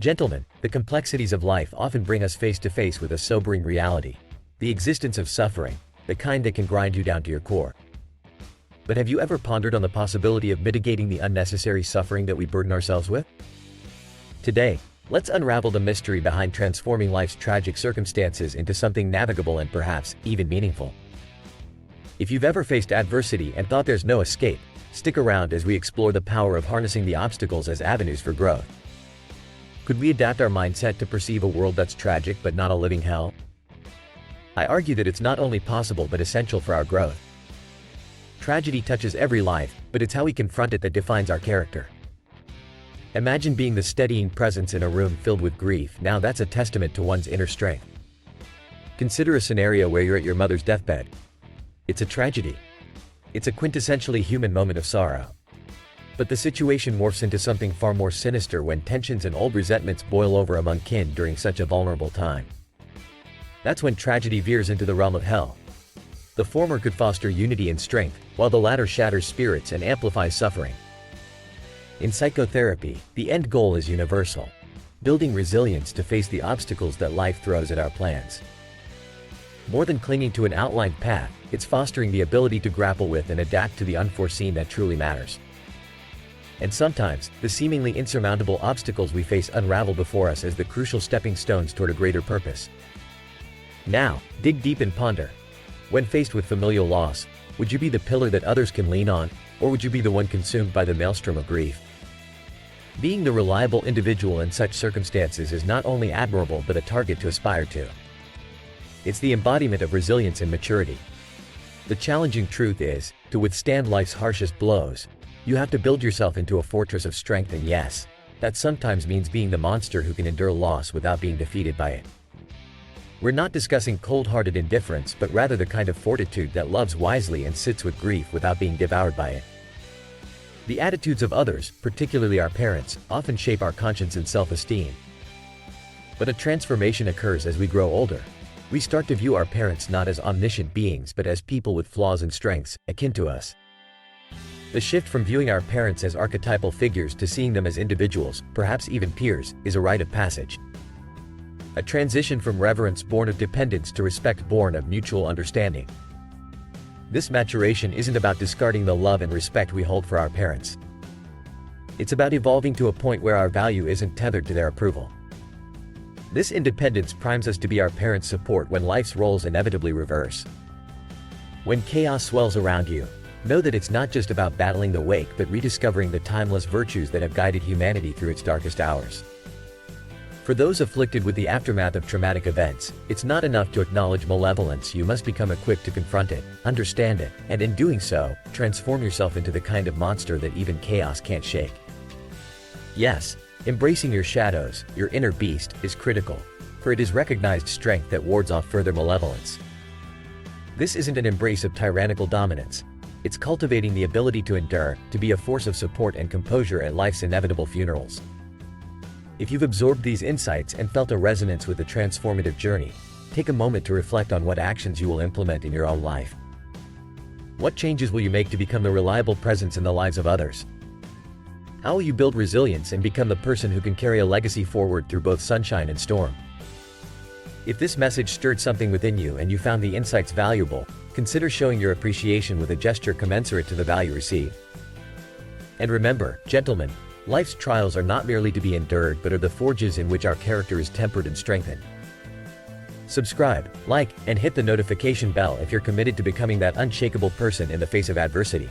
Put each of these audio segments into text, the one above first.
Gentlemen, the complexities of life often bring us face to face with a sobering reality. The existence of suffering, the kind that can grind you down to your core. But have you ever pondered on the possibility of mitigating the unnecessary suffering that we burden ourselves with? Today, let's unravel the mystery behind transforming life's tragic circumstances into something navigable and perhaps even meaningful. If you've ever faced adversity and thought there's no escape, stick around as we explore the power of harnessing the obstacles as avenues for growth. Could we adapt our mindset to perceive a world that's tragic but not a living hell? I argue that it's not only possible but essential for our growth. Tragedy touches every life, but it's how we confront it that defines our character. Imagine being the steadying presence in a room filled with grief. Now that's a testament to one's inner strength. Consider a scenario where you're at your mother's deathbed. It's a tragedy. It's a quintessentially human moment of sorrow. But the situation morphs into something far more sinister when tensions and old resentments boil over among kin during such a vulnerable time. That's when tragedy veers into the realm of hell. The former could foster unity and strength, while the latter shatters spirits and amplifies suffering. In psychotherapy, the end goal is universal: building resilience to face the obstacles that life throws at our plans. More than clinging to an outlined path, it's fostering the ability to grapple with and adapt to the unforeseen that truly matters. And sometimes, the seemingly insurmountable obstacles we face unravel before us as the crucial stepping stones toward a greater purpose. Now, dig deep and ponder. When faced with familial loss, would you be the pillar that others can lean on, or would you be the one consumed by the maelstrom of grief? Being the reliable individual in such circumstances is not only admirable but a target to aspire to. It's the embodiment of resilience and maturity. The challenging truth is, to withstand life's harshest blows, you have to build yourself into a fortress of strength, and yes, that sometimes means being the monster who can endure loss without being defeated by it. We're not discussing cold-hearted indifference, but rather the kind of fortitude that loves wisely and sits with grief without being devoured by it. The attitudes of others, particularly our parents, often shape our conscience and self-esteem. But a transformation occurs as we grow older. We start to view our parents not as omniscient beings but as people with flaws and strengths, akin to us. The shift from viewing our parents as archetypal figures to seeing them as individuals, perhaps even peers, is a rite of passage. A transition from reverence born of dependence to respect born of mutual understanding. This maturation isn't about discarding the love and respect we hold for our parents. It's about evolving to a point where our value isn't tethered to their approval. This independence primes us to be our parents' support when life's roles inevitably reverse. When chaos swells around you, know that it's not just about battling the wake but rediscovering the timeless virtues that have guided humanity through its darkest hours. For those afflicted with the aftermath of traumatic events, it's not enough to acknowledge malevolence. You must become equipped to confront it, understand it, and in doing so, transform yourself into the kind of monster that even chaos can't shake. Yes, embracing your shadows, your inner beast, is critical, for it is recognized strength that wards off further malevolence. This isn't an embrace of tyrannical dominance. It's cultivating the ability to endure, to be a force of support and composure at life's inevitable funerals. If you've absorbed these insights and felt a resonance with the transformative journey, take a moment to reflect on what actions you will implement in your own life. What changes will you make to become the reliable presence in the lives of others? How will you build resilience and become the person who can carry a legacy forward through both sunshine and storm? If this message stirred something within you and you found the insights valuable, consider showing your appreciation with a gesture commensurate to the value received. And remember, gentlemen, life's trials are not merely to be endured but are the forges in which our character is tempered and strengthened. Subscribe, like, and hit the notification bell if you're committed to becoming that unshakable person in the face of adversity.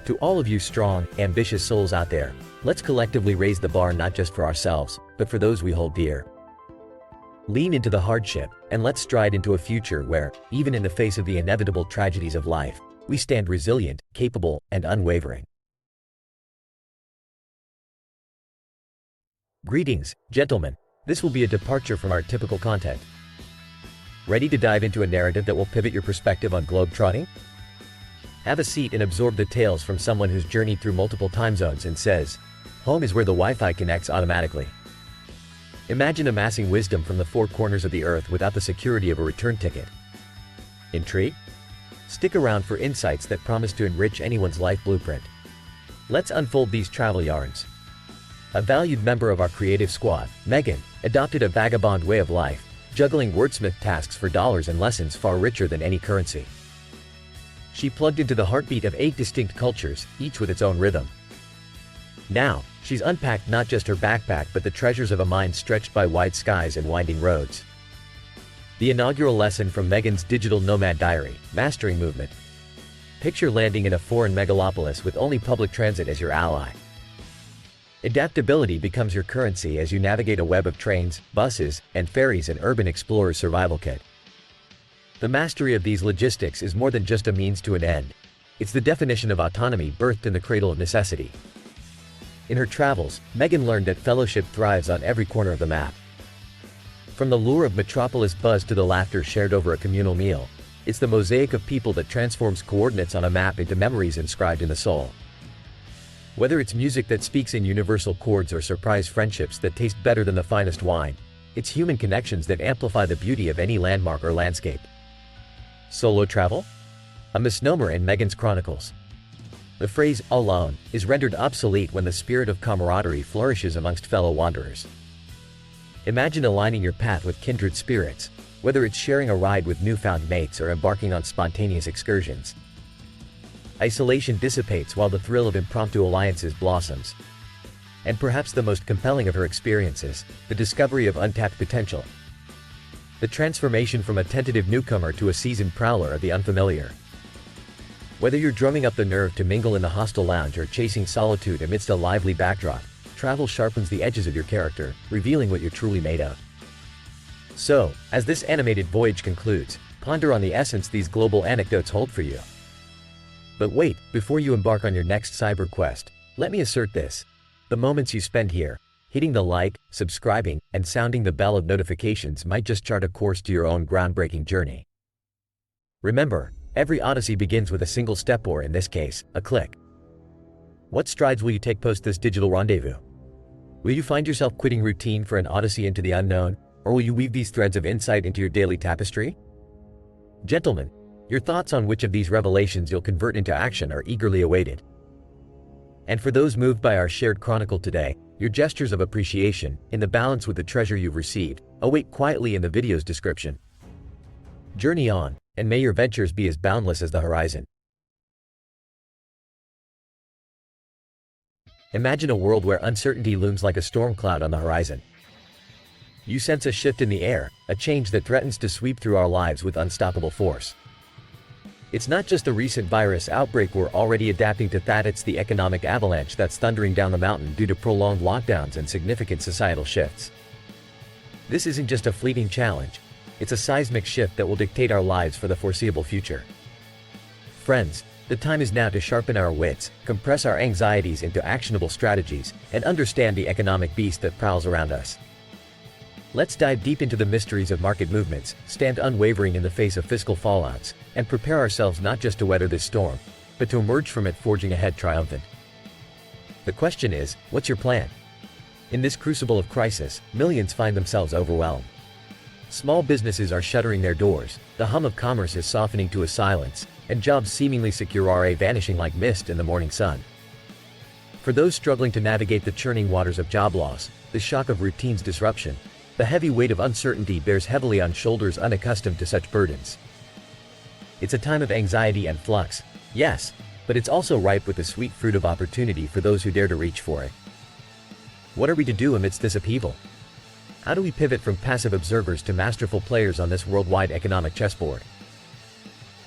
To all of you strong, ambitious souls out there, let's collectively raise the bar not just for ourselves, but for those we hold dear. Lean into the hardship, and let's stride into a future where, even in the face of the inevitable tragedies of life, we stand resilient, capable, and unwavering. Greetings, gentlemen. This will be a departure from our typical content. Ready to dive into a narrative that will pivot your perspective on globetrotting? Have a seat and absorb the tales from someone who's journeyed through multiple time zones and says, home is where the Wi-Fi connects automatically. Imagine amassing wisdom from the four corners of the earth without the security of a return ticket. Intrigued? Stick around for insights that promise to enrich anyone's life blueprint. Let's unfold these travel yarns. A valued member of our creative squad, Megan, adopted a vagabond way of life, juggling wordsmith tasks for dollars and lessons far richer than any currency. She plugged into the heartbeat of 8 distinct cultures, each with its own rhythm. Now, she's unpacked not just her backpack but the treasures of a mind stretched by wide skies and winding roads. The inaugural lesson from Megan's digital nomad diary, Mastering Movement. Picture landing in a foreign megalopolis with only public transit as your ally. Adaptability becomes your currency as you navigate a web of trains, buses, and ferries, an urban explorer's survival kit. The mastery of these logistics is more than just a means to an end. It's the definition of autonomy birthed in the cradle of necessity. In her travels, Megan learned that fellowship thrives on every corner of the map. From the lure of metropolis buzz to the laughter shared over a communal meal, it's the mosaic of people that transforms coordinates on a map into memories inscribed in the soul. Whether it's music that speaks in universal chords or surprise friendships that taste better than the finest wine, it's human connections that amplify the beauty of any landmark or landscape. Solo travel? A misnomer in Megan's chronicles. The phrase "alone" is rendered obsolete when the spirit of camaraderie flourishes amongst fellow wanderers. Imagine aligning your path with kindred spirits, whether it's sharing a ride with newfound mates or embarking on spontaneous excursions. Isolation dissipates while the thrill of impromptu alliances blossoms. And perhaps the most compelling of her experiences, the discovery of untapped potential. The transformation from a tentative newcomer to a seasoned prowler of the unfamiliar. Whether you're drumming up the nerve to mingle in the hostel lounge or chasing solitude amidst a lively backdrop, travel sharpens the edges of your character, revealing what you're truly made of. So, as this animated voyage concludes, ponder on the essence these global anecdotes hold for you. But wait, before you embark on your next cyber quest, let me assert this. The moments you spend here, hitting the like, subscribing, and sounding the bell of notifications might just chart a course to your own groundbreaking journey. Remember, every odyssey begins with a single step, or in this case, a click. What strides will you take post this digital rendezvous? Will you find yourself quitting routine for an odyssey into the unknown, or will you weave these threads of insight into your daily tapestry? Gentlemen, your thoughts on which of these revelations you'll convert into action are eagerly awaited. And for those moved by our shared chronicle today, your gestures of appreciation, in the balance with the treasure you've received, await quietly in the video's description. Journey on, and may your ventures be as boundless as the horizon. Imagine a world where uncertainty looms like a storm cloud on the horizon. You sense a shift in the air, a change that threatens to sweep through our lives with unstoppable force. It's not just the recent virus outbreak we're already adapting to that, it's the economic avalanche that's thundering down the mountain due to prolonged lockdowns and significant societal shifts. This isn't just a fleeting challenge, it's a seismic shift that will dictate our lives for the foreseeable future. Friends, the time is now to sharpen our wits, compress our anxieties into actionable strategies, and understand the economic beast that prowls around us. Let's dive deep into the mysteries of market movements, stand unwavering in the face of fiscal fallouts, and prepare ourselves not just to weather this storm, but to emerge from it forging ahead triumphant. The question is, what's your plan? In this crucible of crisis, millions find themselves overwhelmed. Small businesses are shuttering their doors, the hum of commerce is softening to a silence, and jobs seemingly secure are vanishing like mist in the morning sun. For those struggling to navigate the churning waters of job loss, the shock of routine's disruption, the heavy weight of uncertainty bears heavily on shoulders unaccustomed to such burdens. It's a time of anxiety and flux, yes, but it's also ripe with the sweet fruit of opportunity for those who dare to reach for it. What are we to do amidst this upheaval? How do we pivot from passive observers to masterful players on this worldwide economic chessboard?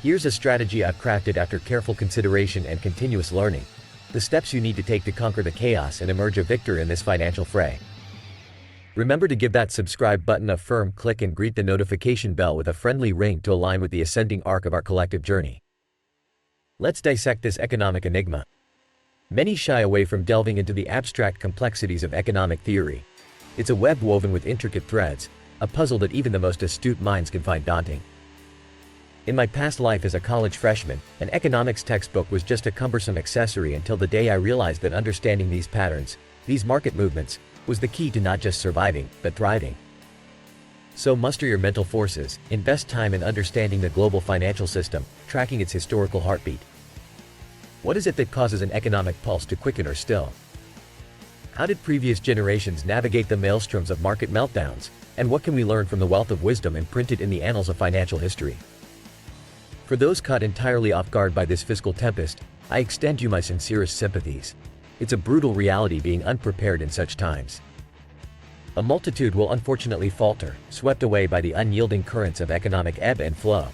Here's a strategy I've crafted after careful consideration and continuous learning, the steps you need to take to conquer the chaos and emerge a victor in this financial fray. Remember to give that subscribe button a firm click and greet the notification bell with a friendly ring to align with the ascending arc of our collective journey. Let's dissect this economic enigma. Many shy away from delving into the abstract complexities of economic theory. It's a web woven with intricate threads, a puzzle that even the most astute minds can find daunting. In my past life as a college freshman, an economics textbook was just a cumbersome accessory until the day I realized that understanding these patterns, these market movements, was the key to not just surviving, but thriving. So muster your mental forces, invest time in understanding the global financial system, tracking its historical heartbeat. What is it that causes an economic pulse to quicken or still? How did previous generations navigate the maelstroms of market meltdowns, and what can we learn from the wealth of wisdom imprinted in the annals of financial history? For those caught entirely off guard by this fiscal tempest, I extend you my sincerest sympathies. It's a brutal reality being unprepared in such times. A multitude will unfortunately falter, swept away by the unyielding currents of economic ebb and flow.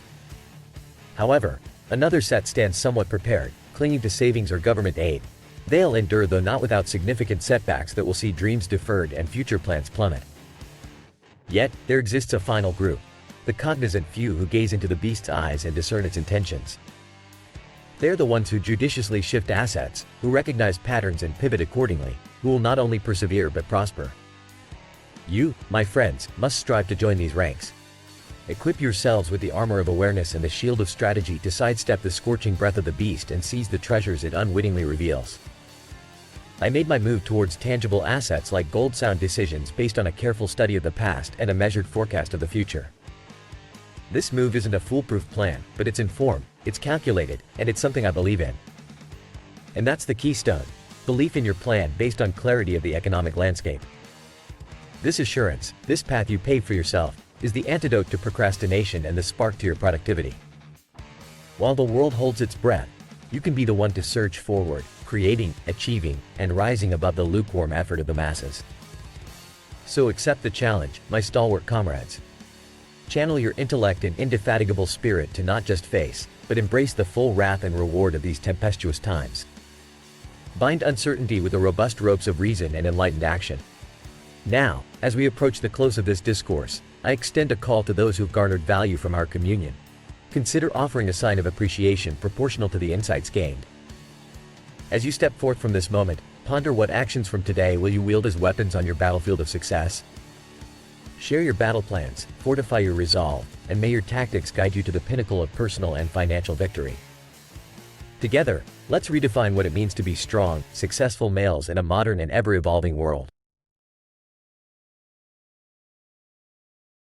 However, another set stands somewhat prepared, clinging to savings or government aid. They'll endure, though not without significant setbacks that will see dreams deferred and future plans plummet. Yet, there exists a final group, the cognizant few who gaze into the beast's eyes and discern its intentions. They're the ones who judiciously shift assets, who recognize patterns and pivot accordingly, who will not only persevere but prosper. You, my friends, must strive to join these ranks. Equip yourselves with the armor of awareness and the shield of strategy to sidestep the scorching breath of the beast and seize the treasures it unwittingly reveals. I made my move towards tangible assets like gold-sound decisions based on a careful study of the past and a measured forecast of the future. This move isn't a foolproof plan, but it's informed, it's calculated, and it's something I believe in. And that's the keystone: belief in your plan based on clarity of the economic landscape. This assurance, this path you pave for yourself, is the antidote to procrastination and the spark to your productivity. While the world holds its breath, you can be the one to surge forward, creating, achieving, and rising above the lukewarm effort of the masses. So accept the challenge, my stalwart comrades. Channel your intellect and indefatigable spirit to not just face, but embrace the full wrath and reward of these tempestuous times. Bind uncertainty with the robust ropes of reason and enlightened action. Now, as we approach the close of this discourse, I extend a call to those who've garnered value from our communion. Consider offering a sign of appreciation proportional to the insights gained. As you step forth from this moment, ponder what actions from today will you wield as weapons on your battlefield of success. Share your battle plans, fortify your resolve, and may your tactics guide you to the pinnacle of personal and financial victory. Together, let's redefine what it means to be strong, successful males in a modern and ever-evolving world.